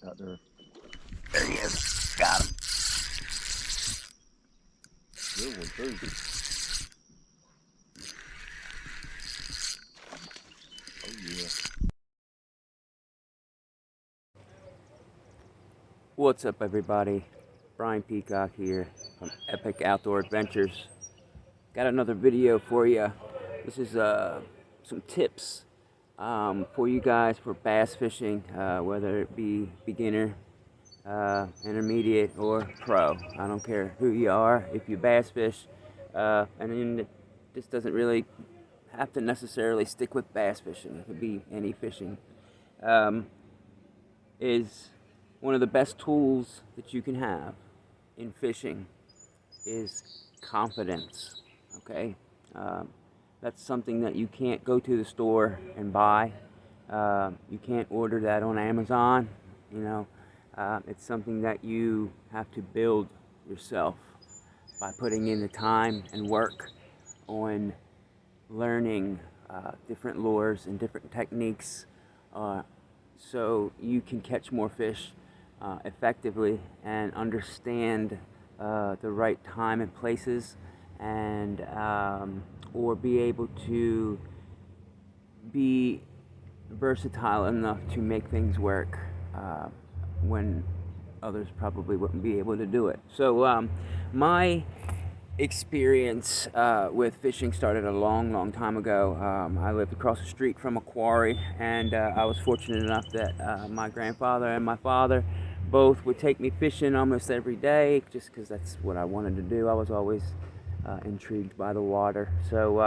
out there. There he is. Got him. Good one too. Oh yeah. What's up, everybody? Brian Peacock here from Epic Outdoor Adventures. Got another video for you. This is some tips for you guys for bass fishing, whether it be beginner, intermediate, or pro. I don't care who you are. If you bass fish, and then this doesn't really have to necessarily stick with bass fishing. It could be any fishing. Is one of the best tools that you can have in fishing is confidence. Okay, that's something that you can't go to the store and buy. You can't order that on Amazon. You know, it's something that you have to build yourself by putting in the time and work on learning different lures and different techniques, so you can catch more fish effectively and understand the right time and places, and or be able to be versatile enough to make things work when others probably wouldn't be able to do it. So my experience with fishing started a long time ago. I lived across the street from a quarry, and I was fortunate enough that my grandfather and my father both would take me fishing almost every day, just because that's what I wanted to do. I was always intrigued by the water, so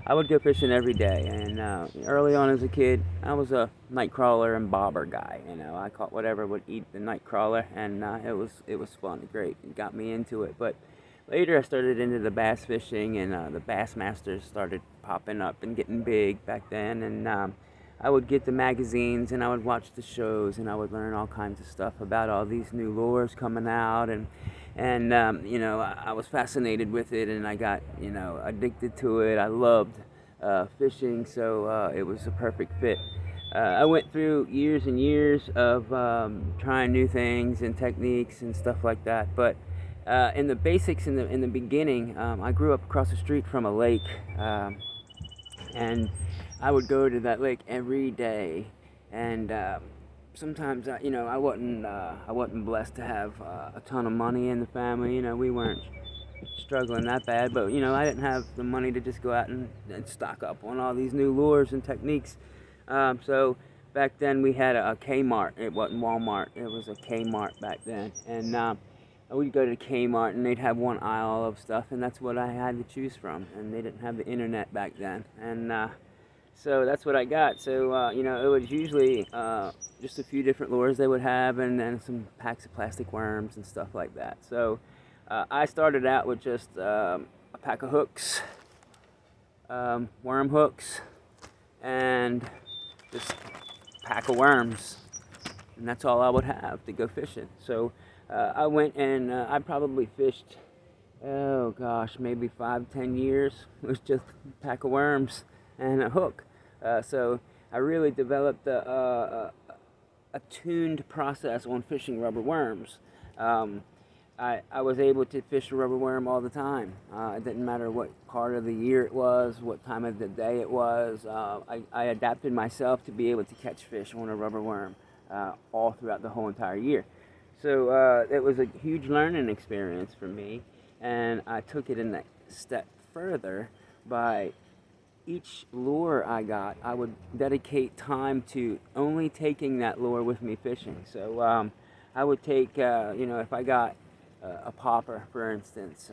I would go fishing every day. And early on as a kid, I was a night crawler and bobber guy. You know, I caught whatever would eat the night crawler, and it was fun, great. It got me into it. But later I started into the bass fishing, and the Bass Masters started popping up and getting big back then. And I would get the magazines, and I would watch the shows, and I would learn all kinds of stuff about all these new lures coming out. And you know, I was fascinated with it, and I got, you know, addicted to it. I loved fishing, so it was a perfect fit. I went through years and years of trying new things and techniques and stuff like that, but in the basics, in the beginning, I grew up across the street from a lake, and I would go to that lake every day. And sometimes, you know, I wasn't blessed to have a ton of money in the family. You know, we weren't struggling that bad, but you know, I didn't have the money to just go out and stock up on all these new lures and techniques. So back then we had a Kmart. It wasn't Walmart. It was a Kmart back then, and we'd go to Kmart, and they'd have one aisle of stuff, and that's what I had to choose from. And they didn't have the internet back then, and so that's what I got. So you know, it was usually just a few different lures they would have, and then some packs of plastic worms and stuff like that. So I started out with just a pack of hooks, worm hooks, and just a pack of worms, and that's all I would have to go fishing. So I went, and I probably fished, oh gosh, maybe 5-10 years with just a pack of worms and a hook. So I really developed a tuned process on fishing rubber worms. I was able to fish a rubber worm all the time. It didn't matter what part of the year it was, what time of the day it was. I adapted myself to be able to catch fish on a rubber worm all throughout the whole entire year. So it was a huge learning experience for me, and I took it in that step further by each lure I got, I would dedicate time to only taking that lure with me fishing. So I would take, you know, if I got a popper, for instance,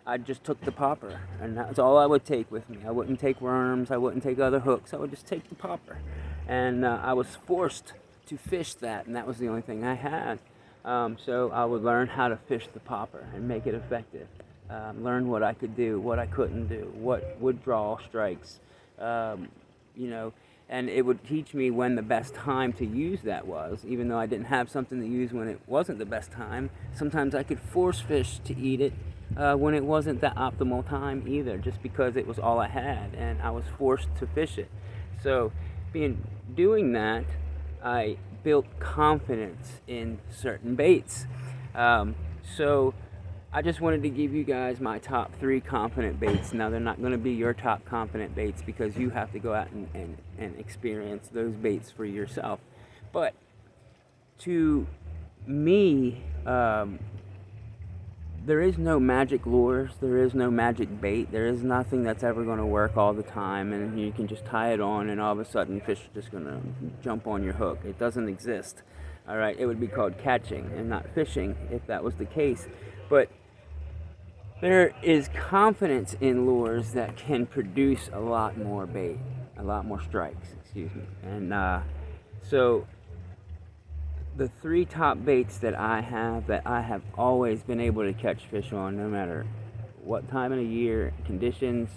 I just took the popper, and that's all I would take with me. I wouldn't take worms, I wouldn't take other hooks, I would just take the popper. And I was forced to fish that, and that was the only thing I had. So I would learn how to fish the popper and make it effective. Learn what I could do, what I couldn't do, what would draw strikes, you know, and it would teach me when the best time to use that was. Even though I didn't have something to use when it wasn't the best time, sometimes I could force fish to eat it when it wasn't the optimal time either, just because it was all I had and I was forced to fish it. So doing that, I built confidence in certain baits. So I just wanted to give you guys my top 3 confident baits. Now, they're not going to be your top confident baits because you have to go out and experience those baits for yourself. But to me, there is no magic lures, there is no magic bait, there is nothing that's ever going to work all the time and you can just tie it on and all of a sudden fish are just going to jump on your hook. It doesn't exist. All right, it would be called catching and not fishing if that was the case. But there is confidence in lures that can produce a lot more bait, a lot more strikes, excuse me. And so the 3 top baits that I have always been able to catch fish on, no matter what time of the year, conditions,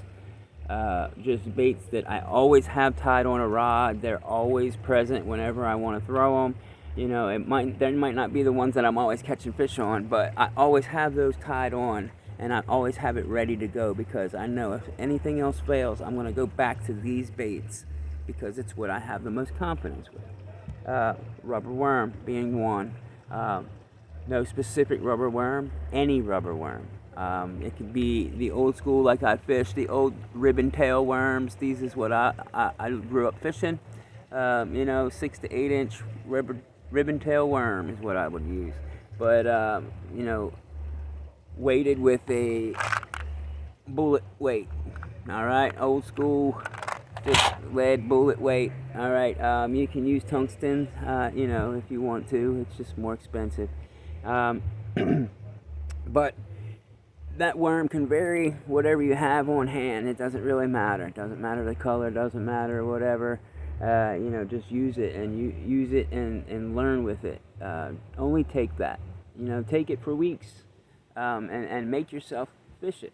just baits that I always have tied on a rod. They're always present whenever I want to throw them. You know, they might not be the ones that I'm always catching fish on, but I always have those tied on, and I always have it ready to go because I know if anything else fails, I'm going to go back to these baits because it's what I have the most confidence with. Rubber worm being one. No specific rubber worm, any rubber worm. It could be the old school, like I fish, the old ribbon tail worms. These is what I grew up fishing. 6 to 8 inch ribbon tail worm is what I would use. But, weighted with a bullet weight. All right, old school. Just lead bullet weight. All right, you can use tungsten, if you want to. It's just more expensive. But that worm can vary whatever you have on hand. It doesn't really matter. It doesn't matter the color. Doesn't matter whatever. Just use it and use it and learn with it. Only take that. Take it for weeks and make yourself fish it.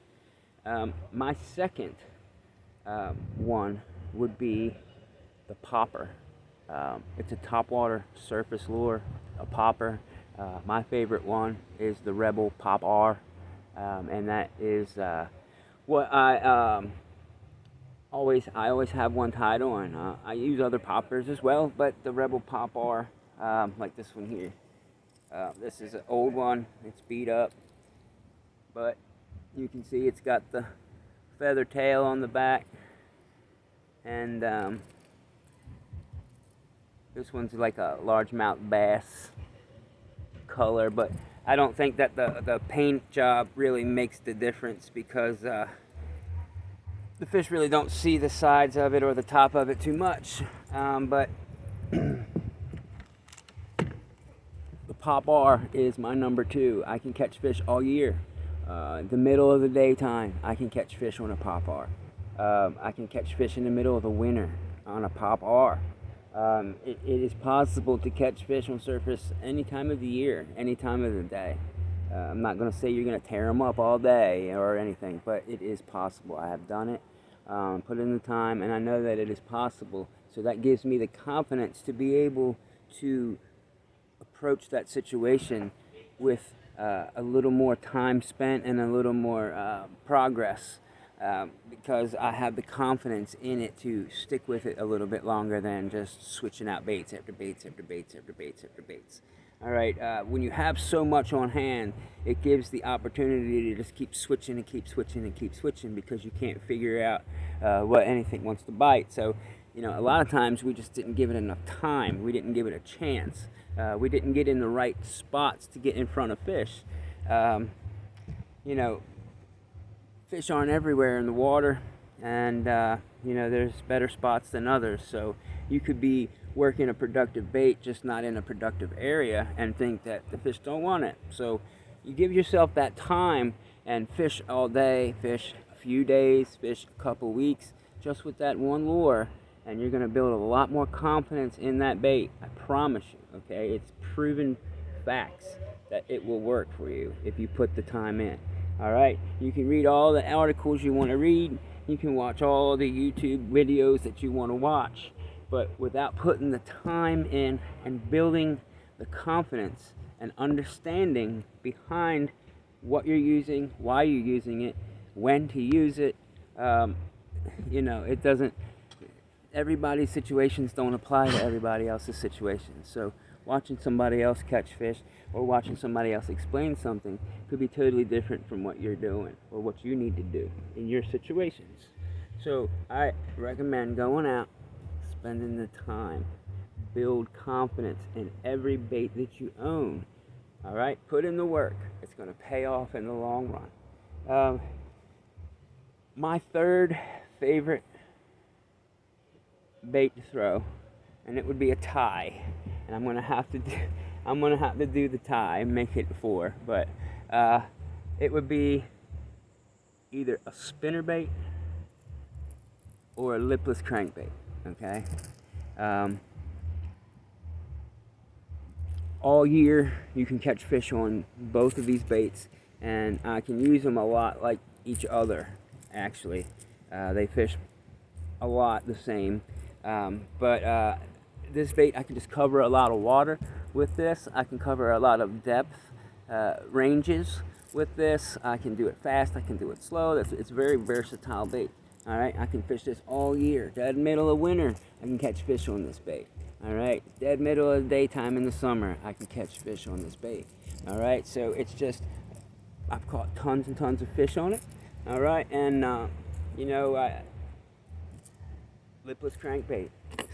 My second one would be the popper. It's a topwater surface lure, a popper. My favorite one is the Rebel Pop R, and that is what I always have one tied on. I use other poppers as well, but the Rebel Pop R, like this one here. This is an old one. It's beat up, but you can see it's got the feather tail on the back. And this one's like a largemouth bass color, but I don't think that the paint job really makes the difference because the fish really don't see the sides of it or the top of it too much. But the Pop R is my number 2. I can catch fish all year. The middle of the daytime, I can catch fish on a Pop R. I can catch fish in the middle of the winter on a Pop R. It is possible to catch fish on surface any time of the year, any time of the day. I'm not going to say you're going to tear them up all day or anything, but it is possible. I have done it, put in the time, and I know that it is possible. So that gives me the confidence to be able to approach that situation with a little more time spent and a little more progress. Because I have the confidence in it to stick with it a little bit longer than just switching out baits after baits after baits after baits after baits. All right, when you have so much on hand, it gives the opportunity to just keep switching and keep switching and keep switching because you can't figure out what anything wants to bite. So, a lot of times we just didn't give it enough time. We didn't give it a chance. We didn't get in the right spots to get in front of fish. Fish aren't everywhere in the water, and there's better spots than others. So you could be working a productive bait, just not in a productive area, and think that the fish don't want it. So you give yourself that time and fish all day, fish a few days, fish a couple weeks, just with that one lure, and you're going to build a lot more confidence in that bait. I promise you. Okay, it's proven facts that it will work for you if you put the time in. All right, you can read all the articles you want to read. You can watch all the YouTube videos that you want to watch. But without putting the time in and building the confidence and understanding behind what you're using, why you're using it, when to use it, it doesn't, everybody's situations don't apply to everybody else's situations. So watching somebody else catch fish or watching somebody else explain something could be totally different from what you're doing or what you need to do in your situations. So I recommend going out, spending the time, build confidence in every bait that you own. All right, put in the work. It's going to pay off in the long run. My third favorite bait to throw, and it would be a tie. And I'm gonna have to do the tie and make it 4. But it would be either a spinnerbait or a lipless crankbait. Okay. All year you can catch fish on both of these baits, and I can use them a lot like each other. Actually, they fish a lot the same, but this bait I can just cover a lot of water with this. I can cover a lot of depth ranges with this. I can do it fast, I can do it slow. It's a very versatile bait. All right, I can fish this all year. Dead middle of winter, I can catch fish on this bait. All right, dead middle of the daytime in the summer, I can catch fish on this bait. All right, so it's just, I've caught tons and tons of fish on it. All right, and you know, lipless crankbait,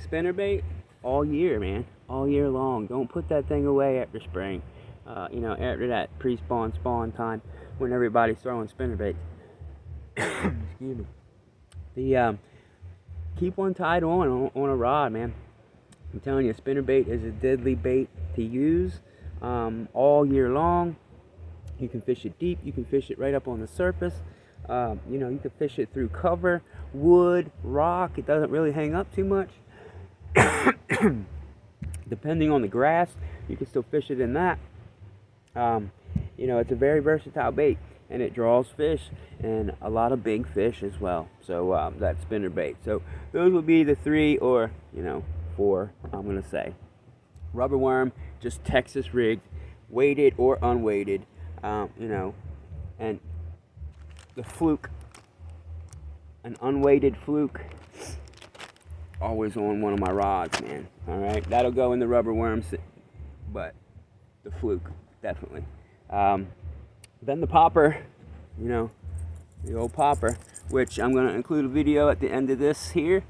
spinnerbait, all year, man, all year long. Don't put that thing away after spring. You know, after that pre-spawn, spawn time when everybody's throwing spinnerbait. Excuse me. The keep one tied on a rod, man. I'm telling you, spinnerbait is a deadly bait to use all year long. You can fish it deep. You can fish it right up on the surface. You know, you can fish it through cover, wood, rock. It doesn't really hang up too much. Depending on the grass, you can still fish it in that. You know, it's a very versatile bait, and it draws fish and a lot of big fish as well. So that's spinnerbait. So those would be the 3 or, you know, 4, I'm going to say. Rubber worm, just Texas rigged, weighted or unweighted, you know, and the fluke, an unweighted fluke, always on one of my rods, man. All right, that'll go in the rubber worms, but the fluke, definitely. Then the popper, you know, the old popper, which I'm going to include a video at the end of this here,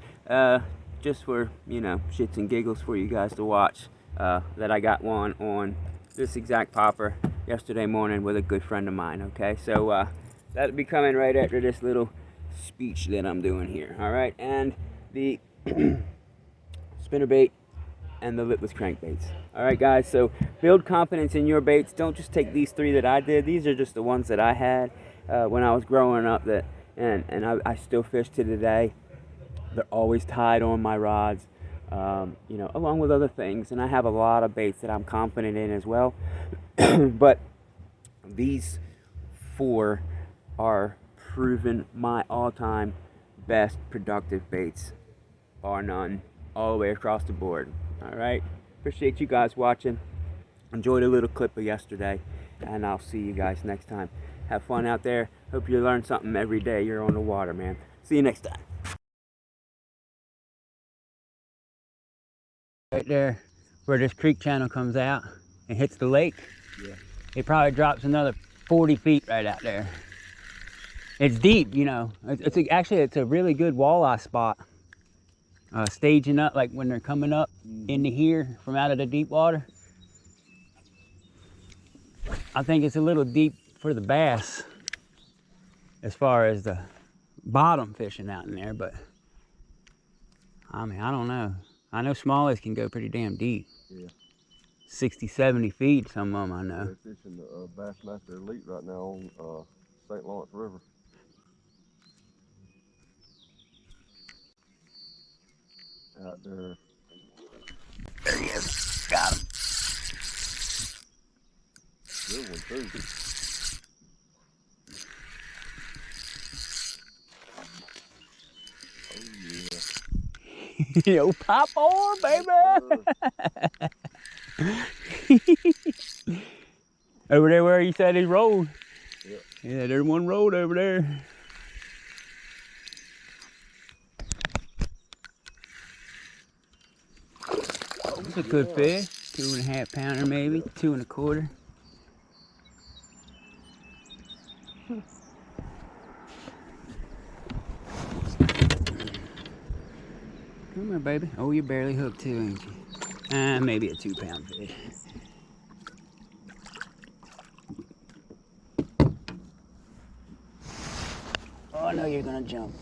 just for, you know, shits and giggles for you guys to watch, that I got one on this exact popper yesterday morning with a good friend of mine. Okay, so that'll be coming right after this little speech that I'm doing here. All right, and the spinnerbait and the lipless crankbaits. All right, guys, so build confidence in your baits. Don't just take these 3 that I did. These are just the ones that I had when I was growing up, that and I still fish to today. They're always tied on my rods, you know, along with other things. And I have a lot of baits that I'm confident in as well. But these 4 are proven my all-time best productive baits, bar none, all the way across the board. All right, appreciate you guys watching. Enjoyed a little clip of yesterday, and I'll see you guys next time. Have fun out there. Hope you learn something every day you're on the water, man. See you next time. Right there where this creek channel comes out and hits the lake, yeah, it probably drops another 40 feet right out there. It's deep, you know. Actually it's a really good walleye spot. Staging up, like when they're coming up into here from out of the deep water. I think it's a little deep for the bass as far as the bottom fishing out in there, but I mean, I don't know. I know smallies can go pretty damn deep. Yeah. 60, 70 feet, some of them I know. They're fishing the Bassmaster Elite right now on St. Lawrence River. Out there. There he is. Got him. Good one, too. Oh, yeah. Yo, pop on, baby! Over there where you said he rolled. Yep. Yeah, there's one road over there. That's a good fish. 2.5 pounder maybe, 2 1/4. Come here, baby. Oh, you're barely hooked too, ain't you? Maybe a 2-pound fish. Oh, I know you're gonna jump.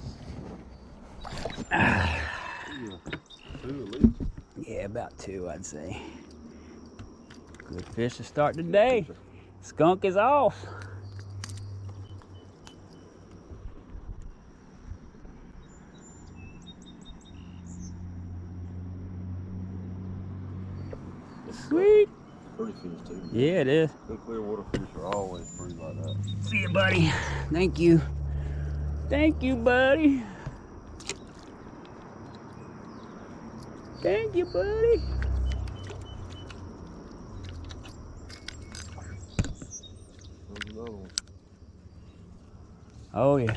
Yeah, about 2, I'd say. Good fish to start the day. Skunk is off. Sweet. Pretty fish too. Yeah, it is. Good clear water fish are always pretty like that. See you, buddy. Thank you. Thank you, buddy. Thank you, buddy. There's another one. Oh, yeah.